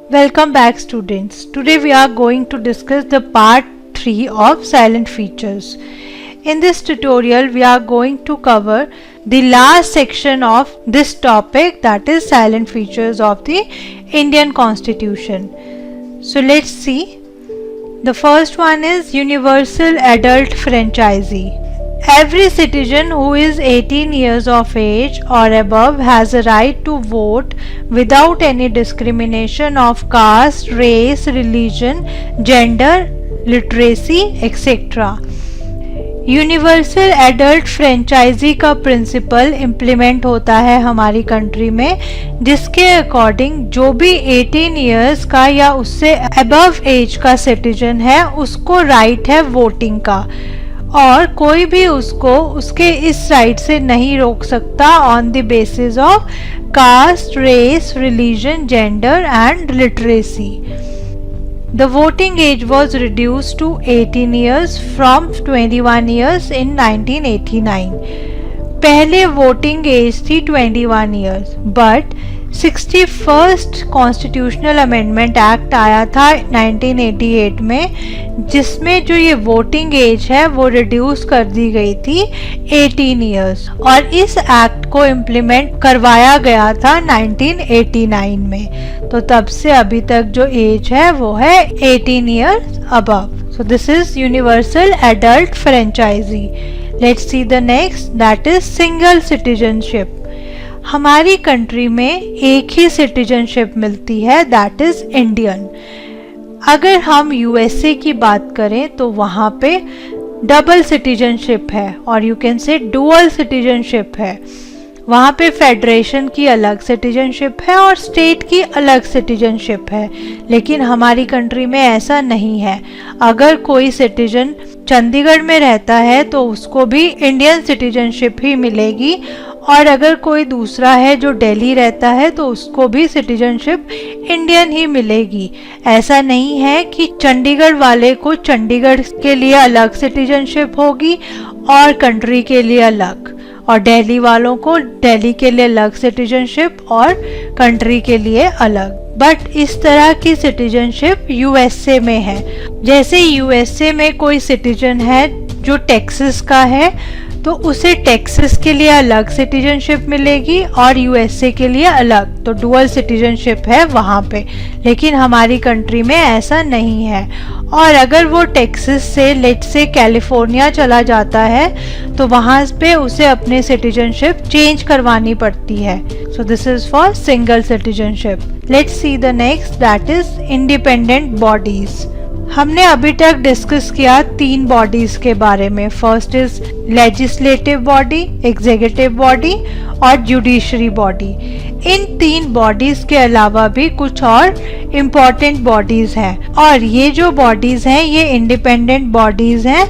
Welcome back students. Today we are going to discuss the part 3 of silent features. In this tutorial we are going to cover the last section of this topic, that is silent features of the Indian Constitution. So let's see. The first one is universal adult franchisee. Every citizen who is 18 years of age or above has a right to vote without any discrimination of caste, race, religion, gender, literacy, etc. Universal adult franchise का principle implement होता है हमारी country में, जिसके according जो भी 18 years का या उससे अबव एज का सिटीजन है उसको राइट है वोटिंग का, और कोई भी उसको उसके इस राइट से नहीं रोक सकता on the basis of caste, race, religion, gender and literacy. The voting age was reduced to 18 years from 21 years in 1989. पहले वोटिंग एज थी 21 years, but 61st constitutional amendment act आया था 1988 में, जिसमें जो ये वोटिंग एज है वो रिड्यूस कर दी गई थी 18 इयर्स, और इस एक्ट को इम्प्लीमेंट करवाया गया था 1989 में. तो तब से अभी तक जो एज है वो है 18 years above. So this is universal adult franchisee. Let's see the next, that is single citizenship. हमारी कंट्री में एक ही सिटीजनशिप मिलती है, दैट इज इंडियन. अगर हम यूएसए की बात करें तो वहाँ पे डबल सिटीजनशिप है, और you can say dual citizenship है. वहाँ पे फेडरेशन की अलग सिटीजनशिप है और स्टेट की अलग सिटीजनशिप है, लेकिन हमारी कंट्री में ऐसा नहीं है. अगर कोई सिटीजन चंडीगढ़ में रहता है तो उसको भी इंडियन सिटीजनशिप ही मिलेगी, और अगर कोई दूसरा है जो दिल्ली रहता है तो उसको भी सिटीजनशिप इंडियन ही मिलेगी. ऐसा नहीं है कि चंडीगढ़ वाले को चंडीगढ़ के लिए अलग सिटीजनशिप होगी और कंट्री के लिए अलग, और दिल्ली वालों को दिल्ली के लिए अलग सिटीजनशिप और कंट्री के लिए अलग. बट इस तरह की सिटीजनशिप यूएसए में है. जैसे यूएसए में कोई सिटीजन है जो टेक्सास का है तो उसे टेक्सास के लिए अलग सिटीजनशिप मिलेगी और यूएसए के लिए अलग, तो डुअल सिटीजनशिप है वहाँ पे. लेकिन हमारी कंट्री में ऐसा नहीं है, और अगर वो टेक्सास से लेट से कैलिफोर्निया चला जाता है तो वहाँ पे उसे अपने सिटीजनशिप चेंज करवानी पड़ती है. So this is for single citizenship. Let's see the next, that is independent bodies. हमने अभी तक डिस्कस किया 3 बॉडीज के बारे में. First is legislative body, executive body और जुडिशरी बॉडी. इन 3 बॉडीज के अलावा भी कुछ और इम्पॉर्टेंट बॉडीज हैं, और ये जो बॉडीज हैं ये इंडिपेंडेंट बॉडीज हैं.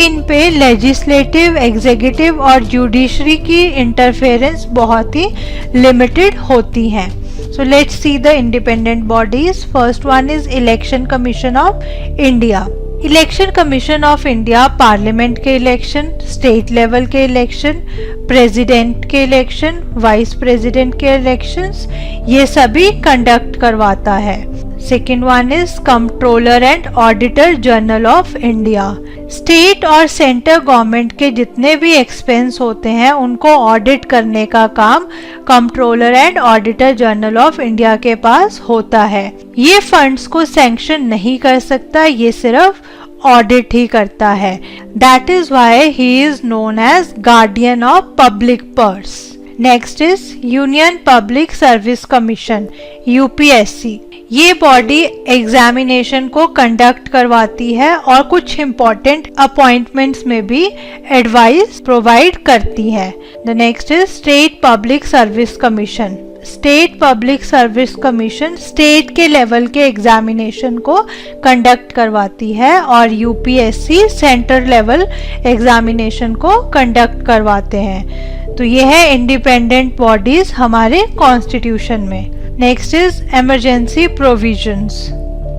इन पे लेजिस्लेटिव, एग्जीक्यूटिव और जुडिशरी की इंटरफेरेंस बहुत ही लिमिटेड होती हैं. So let's see the independent bodies. First one is Election Commission of India. Election Commission of India parliament के इलेक्शन, स्टेट लेवल के इलेक्शन, प्रेसिडेंट के इलेक्शन, वाइस प्रेसिडेंट के elections, ये सभी कंडक्ट करवाता है. Second one is controller and auditor general of India. State और centre government के जितने भी एक्सपेंस होते हैं उनको ऑडिट करने का काम controller and auditor general of India के पास होता है. ये फंड्स को सैंक्शन नहीं कर सकता, ये सिर्फ ऑडिट ही करता है. That is why he is known as guardian of public purse. Next is Union Public Service Commission, UPSC. ये बॉडी एग्जामिनेशन को कंडक्ट करवाती है और कुछ इम्पोर्टेंट अपॉइंटमेंट्स में भी एडवाइस प्रोवाइड करती है. The next is state public Service commission. State public Service commission state के लेवल के एग्जामिनेशन को कंडक्ट करवाती है, और यूपीएससी सेंटर लेवल एग्जामिनेशन को कंडक्ट करवाते हैं. तो ये है इंडिपेंडेंट बॉडीज हमारे कॉन्स्टिट्यूशन में. Next is emergency provisions.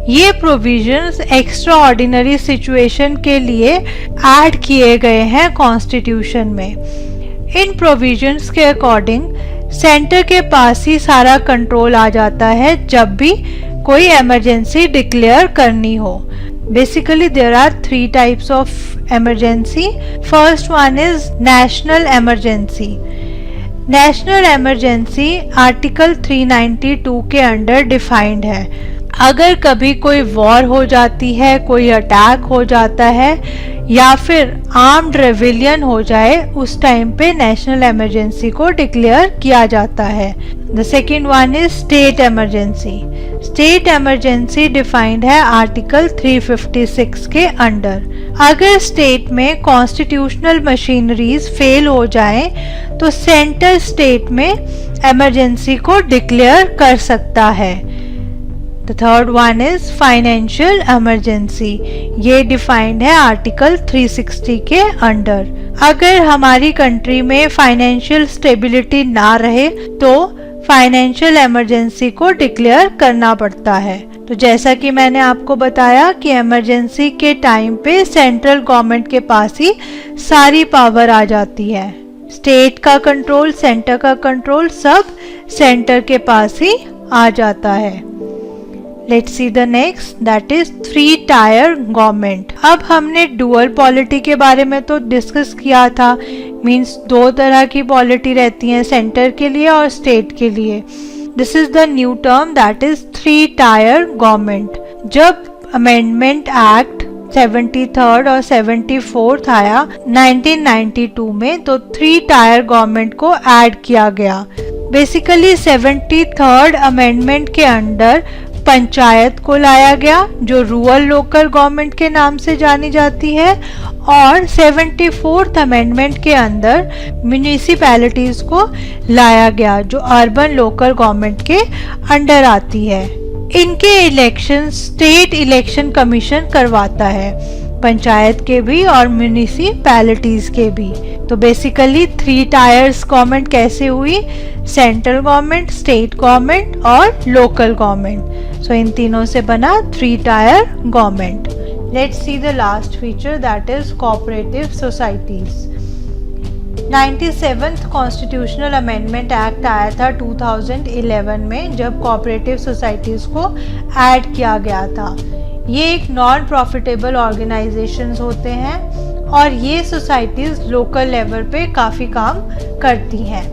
ये प्रोविजंस एक्स्ट्रा ऑर्डिनरी सिचुएशन के लिए ऐड किए गए हैं कॉन्स्टिट्यूशन में. इन प्रोविजंस के अकॉर्डिंग सेंटर के पास ही सारा कंट्रोल आ जाता है जब भी कोई इमरजेंसी डिक्लेयर करनी हो। Basically there are three types of emergency. First one is national emergency. National emergency article 392 के अंडर डिफाइंड है। अगर कभी कोई वॉर हो जाती है, कोई अटैक हो जाता है या फिर आर्म्ड रेविलियन हो जाए, उस टाइम पे नेशनल इमरजेंसी को डिक्लेयर किया जाता है। The second one is state emergency. State emergency defined है आर्टिकल 356 के अंडर। अगर स्टेट में कॉन्स्टिट्यूशनल मशीनरीज फेल हो जाए तो सेंटर स्टेट में इमरजेंसी को डिक्लेयर कर सकता है। The third one is financial emergency. ये डिफाइंड है आर्टिकल 360 के अंडर। अगर हमारी कंट्री में फाइनेंशियल स्टेबिलिटी ना रहे तो फाइनेंशियल इमरजेंसी को डिक्लेयर करना पड़ता है। तो जैसा कि मैंने आपको बताया कि इमरजेंसी के टाइम पे सेंट्रल गवर्नमेंट के पास ही सारी पावर आ जाती है। स्टेट का कंट्रोल, सेंटर का कंट्रोल सब सेंटर के पास ही आ जाता है। Let's see the next, that is 3 tyre government. अब हमने डुअल पॉलिटी के बारे में तो डिस्कस किया था, मींस 2 तरह की पॉलिटी रहती हैं, सेंटर के लिए और स्टेट के लिए। This is the new term that is 3 tyre government. जब अमेंडमेंट एक्ट 73rd और 74th आया 1992 में, तो 3 टायर गवर्नमेंट को ऐड किया गया। बेसिकली 73rd अमेंडमेंट के अंडर पंचायत को लाया गया, जो रूरल लोकल गवर्नमेंट के नाम से जानी जाती है, और 74th अमेंडमेंट के अंदर म्यूनिसिपैलिटीज को लाया गया, जो अर्बन लोकल गवर्नमेंट के अंडर आती है। इनके इलेक्शन स्टेट इलेक्शन कमीशन करवाता है, पंचायत के भी और म्यूनिसिपैलिटीज के भी। तो बेसिकली 3 टायर्स गवर्नमेंट कैसे हुई? सेंट्रल गवर्नमेंट, स्टेट गवर्नमेंट और लोकल गवर्नमेंट। सो इन तीनों से बना 3 tyre government. Let's see the last feature that is cooperative societies. 97th constitutional amendment act आया था 2011 में, जब कोऑपरेटिव सोसाइटीज को ऐड किया गया था। ये एक नॉन प्रॉफिटेबल ऑर्गेनाइजेशंस होते हैं और ये सोसाइटीज लोकल लेवल पे काफ़ी काम करती हैं।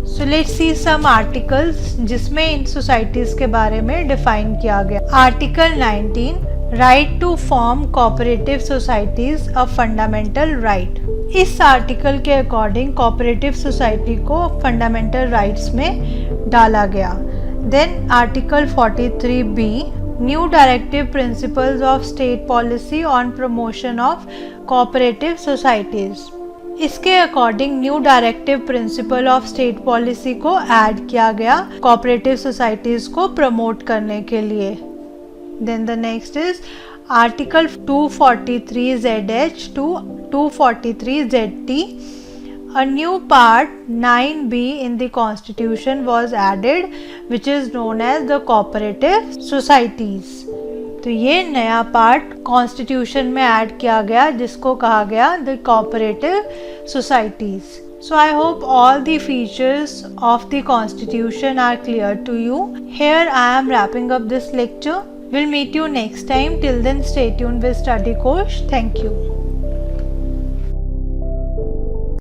So let's see some articles जिसमें इन सोसाइटीज के बारे में डिफाइन किया गया। Article 19, right to form cooperative societies a fundamental right. इस आर्टिकल के अकॉर्डिंग कोऑपरेटिव सोसाइटी को फंडामेंटल राइट्स में डाला गया। Then article 43B, new directive principles of state policy on promotion of cooperative societies. इसके according new directive principle of state policy को add किया गया कोऑपरेटिव सोसाइटीज को प्रमोट करने के लिए। Then the next is article 243ZH to 243ZT. A new part 9B in the constitution was added, which is known as the cooperative societies. तो ये नया पार्ट कॉन्स्टिट्यूशन में ऐड किया गया जिसको कहा गया the cooperative societies. So I hope all the features of the constitution are clear to you. Here I am wrapping up this lecture. We'll meet you next time. Till then, stay tuned with Study Coach. Thank you.